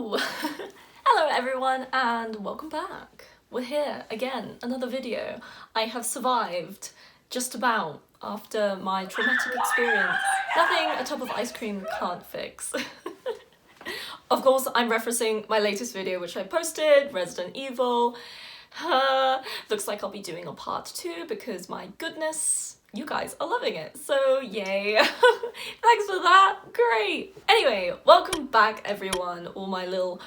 Hello! Hello everyone and welcome back. We're here again, another video. I have survived just about after my traumatic experience. Nothing a tub of ice cream can't fix. Of course, I'm referencing my latest video which I posted, Resident Evil. Looks like I'll be doing a part 2 because my goodness, you guys are loving it, so yay. Thanks for that, great. Anyway, welcome back everyone, all my little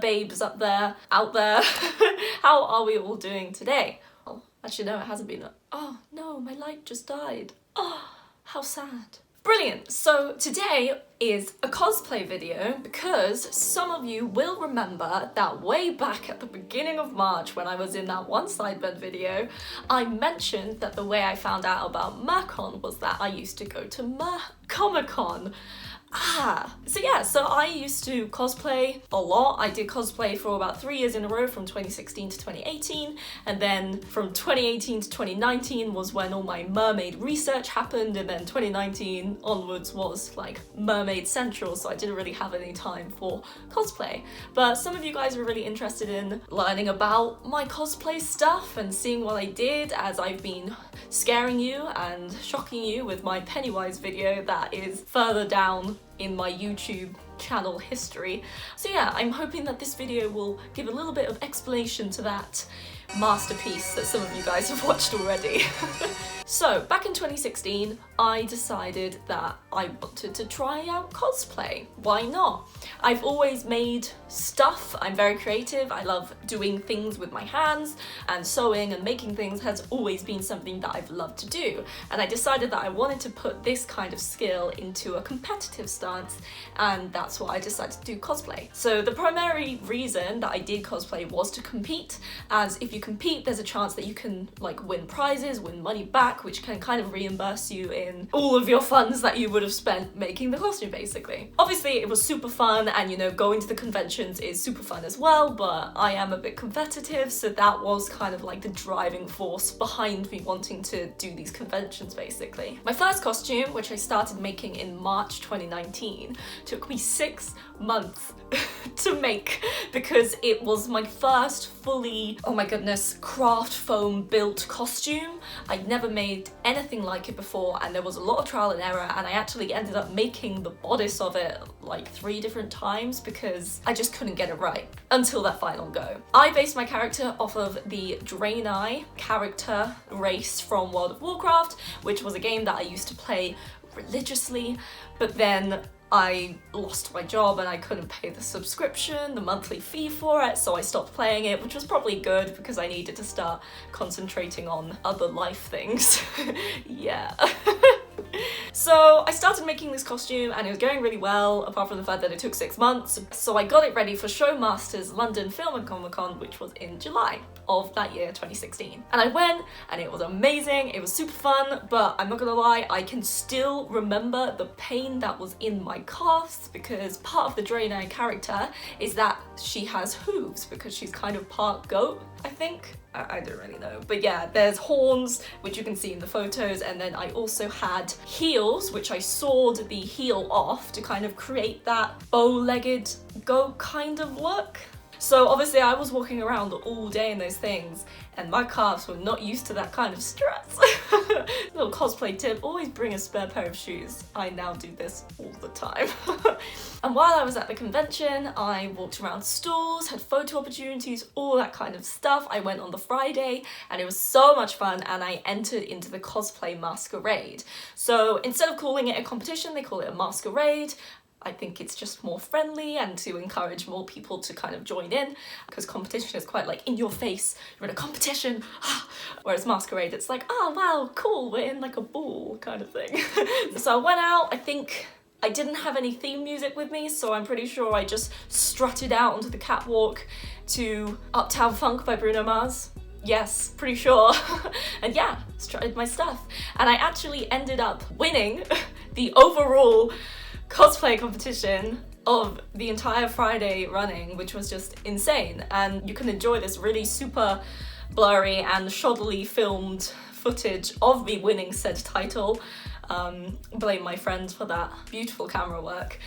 babes out there. How are we all doing today? Oh, actually no, it hasn't been. Oh no, my light just died. Oh, how sad. Brilliant, so today is a cosplay video because some of you will remember that way back at the beginning of March when I was in that one sidebed video, I mentioned that the way I found out about MerCon was that I used to go to Comic-Con. So I used to cosplay a lot. I did cosplay for about 3 years in a row from 2016 to 2018, and then from 2018 to 2019 was when all my mermaid research happened, and then 2019 onwards was like mermaid central, so I didn't really have any time for cosplay. But some of you guys were really interested in learning about my cosplay stuff and seeing what I did, as I've been scaring you and shocking you with my Pennywise video that is further down in my YouTube channel history. So yeah, I'm hoping that this video will give a little bit of explanation to that masterpiece that some of you guys have watched already. So back in 2016, I decided that I wanted to try out cosplay. Why not? I've always made stuff. I'm very creative. I love doing things with my hands, and sewing and making things has always been something that I've loved to do. And I decided that I wanted to put this kind of skill into a competitive stance, and that's why I decided to do cosplay. So the primary reason that I did cosplay was to compete, as if you compete, there's a chance that you can like win prizes, win money back, which can kind of reimburse you in all of your funds that you would have spent making the costume, basically. Obviously, it was super fun, and you know, going to the conventions is super fun as well, but I am a bit competitive, so that was kind of like the driving force behind me wanting to do these conventions, basically. My first costume, which I started making in March 2019, took me 6 months to make because it was my first fully, oh my goodness, craft foam built costume. I'd never made anything like it before, and there was a lot of trial and error, and I actually ended up making the bodice of it like 3 different times because I just couldn't get it right until that final go. I based my character off of the Draenei character race from World of Warcraft, which was a game that I used to play religiously, but then I lost my job and I couldn't pay the subscription, the monthly fee for it, so I stopped playing it, which was probably good because I needed to start concentrating on other life things. Yeah. So I started making this costume and it was going really well, apart from the fact that it took 6 months. So I got it ready for Showmasters London Film and Comic-Con, which was in July of that year, 2016. And I went and it was amazing, it was super fun, but I'm not gonna lie, I can still remember the pain that was in my calves because part of the Draenei character is that she has hooves because she's kind of part goat, I think. I don't really know, but yeah, there's horns, which you can see in the photos, and then I also had heels, which I sawed the heel off to kind of create that bow-legged goat kind of look. So obviously I was walking around all day in those things, and my calves were not used to that kind of stress. Little cosplay tip, always bring a spare pair of shoes. I now do this all the time. And while I was at the convention, I walked around stalls, had photo opportunities, all that kind of stuff. I went on the Friday and it was so much fun, and I entered into the Cosplay Masquerade. So instead of calling it a competition, they call it a masquerade. I think it's just more friendly and to encourage more people to kind of join in, because competition is quite like in your face, you're in a competition, whereas masquerade it's like, oh wow, cool, we're in like a ball kind of thing. So I went out, I think I didn't have any theme music with me, so I'm pretty sure I just strutted out onto the catwalk to Uptown Funk by Bruno Mars. Yes, pretty sure. And yeah, strutted my stuff. And I actually ended up winning the overall cosplay competition of the entire Friday running, which was just insane. And you can enjoy this really super blurry and shoddily filmed footage of me winning said title. Blame my friends for that beautiful camera work.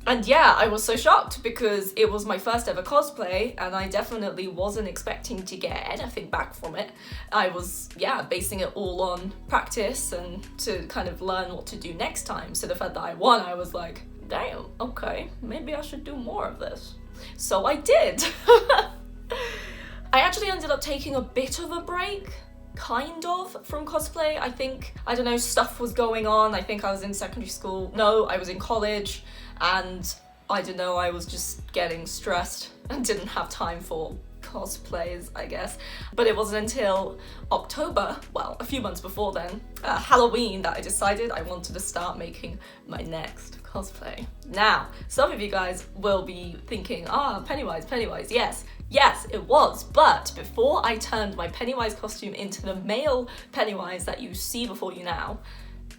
And yeah, I was so shocked because it was my first ever cosplay and I definitely wasn't expecting to get anything back from it. I was, yeah, basing it all on practice and to kind of learn what to do next time. So the fact that I won, I was like, damn, okay, maybe I should do more of this. So I did. I actually ended up taking a bit of a break, kind of, from cosplay. I think, I don't know, stuff was going on. I think I was in secondary school. No, I was in college. And I don't know, I was just getting stressed and didn't have time for cosplays, I guess. But it wasn't until October, well, a few months before then, Halloween, that I decided I wanted to start making my next cosplay. Now, some of you guys will be thinking, Pennywise, yes, it was. But before I turned my Pennywise costume into the male Pennywise that you see before you now,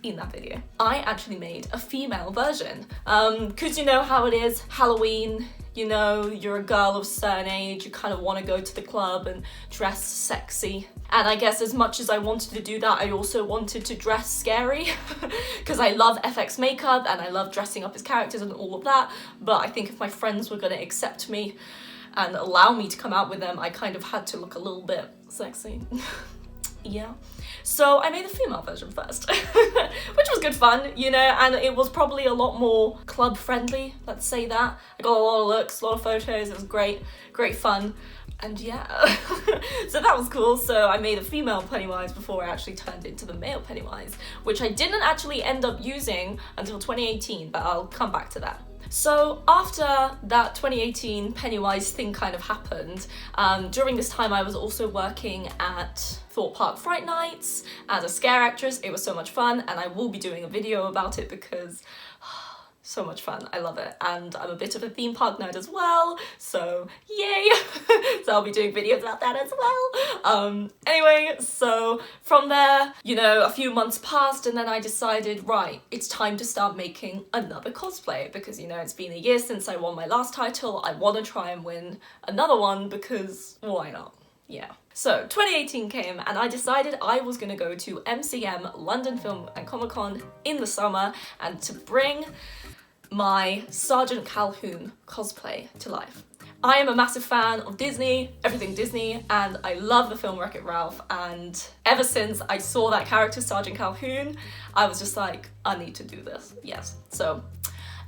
in that video, I actually made a female version. Cause you know how it is, Halloween, you know, you're a girl of a certain age, you kind of want to go to the club and dress sexy. And I guess as much as I wanted to do that, I also wanted to dress scary because I love FX makeup and I love dressing up as characters and all of that. But I think if my friends were going to accept me and allow me to come out with them, I kind of had to look a little bit sexy. Yeah. So I made the female version first, which was good fun, you know, and it was probably a lot more club friendly, let's say that. I got a lot of looks, a lot of photos, it was great fun, and yeah. So that was cool. So I made a female Pennywise before I actually turned into the male Pennywise, which I didn't actually end up using until 2018, but I'll come back to that. So after that 2018 Pennywise thing kind of happened, during this time I was also working at Thorpe Park Fright Nights as a scare actress. It was so much fun and I will be doing a video about it because so much fun, I love it. And I'm a bit of a theme park nerd as well, so yay! So I'll be doing videos about that as well. Anyway, so from there, you know, a few months passed and then I decided, right, it's time to start making another cosplay because, you know, it's been a year since I won my last title. I want to try and win another one because why not? Yeah. So 2018 came and I decided I was going to go to MCM London Film and Comic Con in the summer and to bring my Sergeant Calhoun cosplay to life. I am a massive fan of Disney, everything Disney, and I love the film Wreck-It Ralph, and ever since I saw that character, Sergeant Calhoun, I was just like, I need to do this, yes. So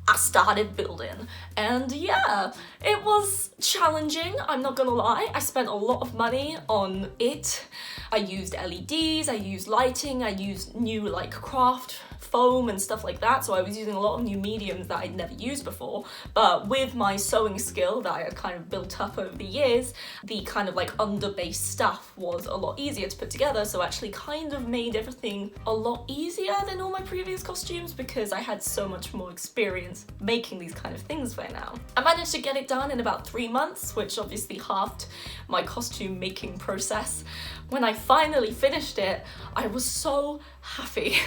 I started building, and yeah, it was challenging, I'm not gonna lie. I spent a lot of money on it. I used LEDs, I used lighting, I used new like craft foam and stuff like that, so I was using a lot of new mediums that I'd never used before, but with my sewing skill that I had kind of built up over the years, the kind of like underbase stuff was a lot easier to put together, so actually kind of made everything a lot easier than all my previous costumes because I had so much more experience making these kind of things by now. I managed to get it done in about 3 months, which obviously halved my costume making process. When I finally finished it, I was so happy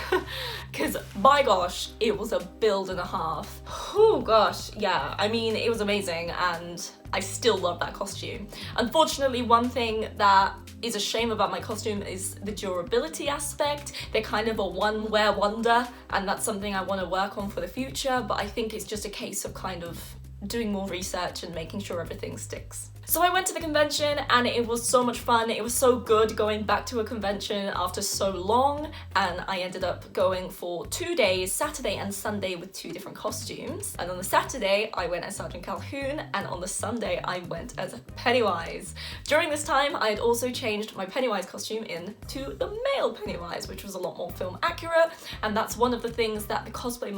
because my gosh, it was a build and a half. Oh gosh, yeah, I mean, it was amazing and I still love that costume. Unfortunately, one thing that is a shame about my costume is the durability aspect. They're kind of a one-wear wonder and that's something I want to work on for the future, but I think it's just a case of kind of doing more research and making sure everything sticks. So I went to the convention and it was so much fun. It was so good going back to a convention after so long, and I ended up going for 2 days, Saturday and Sunday, with 2 different costumes. And on the Saturday I went as Sergeant Calhoun and on the Sunday I went as Pennywise. During this time I had also changed my Pennywise costume into the male Pennywise, which was a lot more film accurate, and that's one of the things that the Cosplay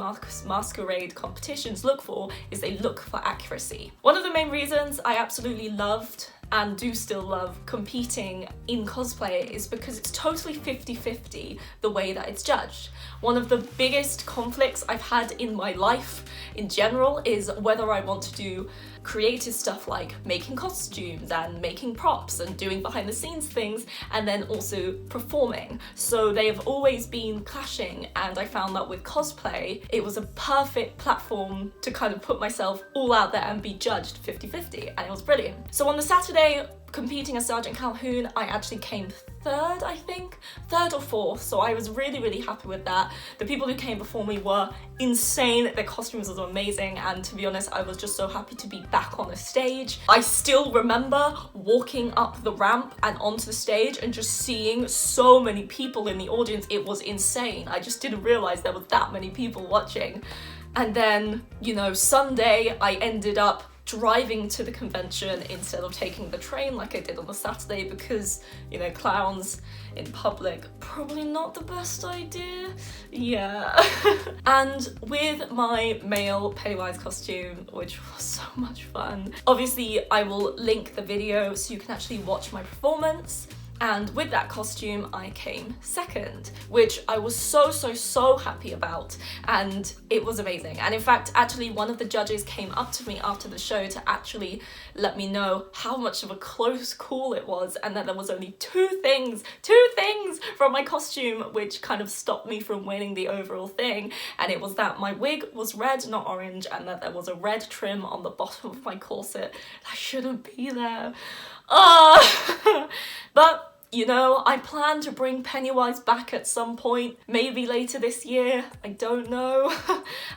Masquerade competitions look for, is they look for accuracy. One of the main reasons I absolutely loved and do still love competing in cosplay is because it's totally 50-50 the way that it's judged. One of the biggest conflicts I've had in my life in general is whether I want to do creative stuff like making costumes and making props and doing behind the scenes things, and then also performing. So they have always been clashing, and I found that with cosplay it was a perfect platform to kind of put myself all out there and be judged 50-50, and it was brilliant. So on the Saturday yesterday, competing as Sergeant Calhoun, I actually came third, I think, third or fourth, so I was really, really happy with that. The people who came before me were insane, their costumes were amazing, and to be honest, I was just so happy to be back on the stage. I still remember walking up the ramp and onto the stage and just seeing so many people in the audience. It was insane. I just didn't realize there was that many people watching. And then, you know, Sunday, I ended up driving to the convention instead of taking the train like I did on the Saturday because, you know, clowns in public, probably not the best idea. Yeah. And with my male Pennywise costume, which was so much fun, obviously I will link the video so you can actually watch my performance. And with that costume, I came second, which I was so happy about, and it was amazing. And in fact, actually one of the judges came up to me after the show to actually let me know how much of a close call it was, and that there was only two things from my costume which kind of stopped me from winning the overall thing. And it was that my wig was red, not orange, and that there was a red trim on the bottom of my corset. I shouldn't be there. But you know, I plan to bring Pennywise back at some point, maybe later this year, I don't know.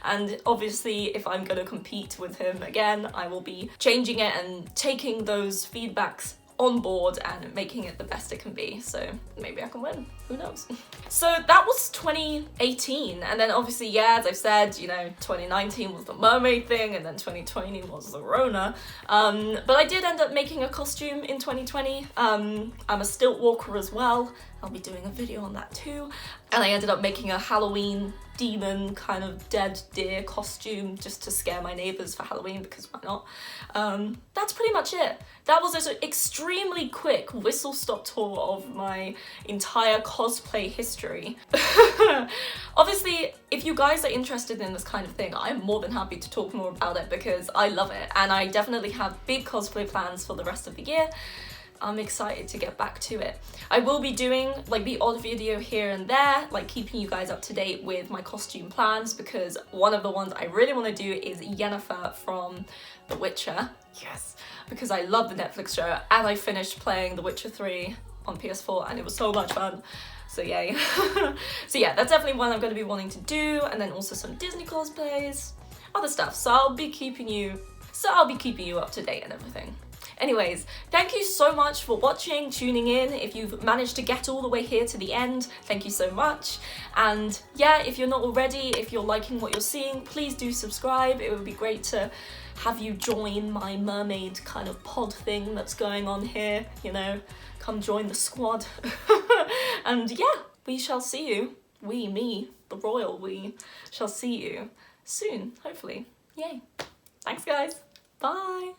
And obviously if I'm gonna compete with him again, I will be changing it and taking those feedbacks on board and making it the best it can be, so maybe I can win, who knows. So that was 2018, and then obviously, yeah, as I've said, you know, 2019 was the mermaid thing, and then 2020 was the Rona, but I did end up making a costume in 2020. I'm a stilt walker as well, I'll be doing a video on that too, and I ended up making a Halloween demon kind of dead deer costume just to scare my neighbours for Halloween, because why not? That's pretty much it. That was an extremely quick whistle-stop tour of my entire cosplay history. Obviously, if you guys are interested in this kind of thing, I'm more than happy to talk more about it because I love it, and I definitely have big cosplay plans for the rest of the year. I'm excited to get back to it. I will be doing like the odd video here and there, like keeping you guys up to date with my costume plans, because one of the ones I really want to do is Yennefer from The Witcher. Yes, because I love the Netflix show, and I finished playing The Witcher 3 on PS4 and it was so much fun. So yay. So yeah, that's definitely one I'm going to be wanting to do, and then also some Disney cosplays, other stuff. So I'll be keeping you up to date and everything. Anyways, thank you so much for watching, tuning in. If you've managed to get all the way here to the end, thank you so much. And yeah, if you're not already, if you're liking what you're seeing, please do subscribe. It would be great to have you join my mermaid kind of pod thing that's going on here, you know, come join the squad. And yeah, we shall see you, me, the royal we, shall see you soon, hopefully. Yay. Thanks guys, bye.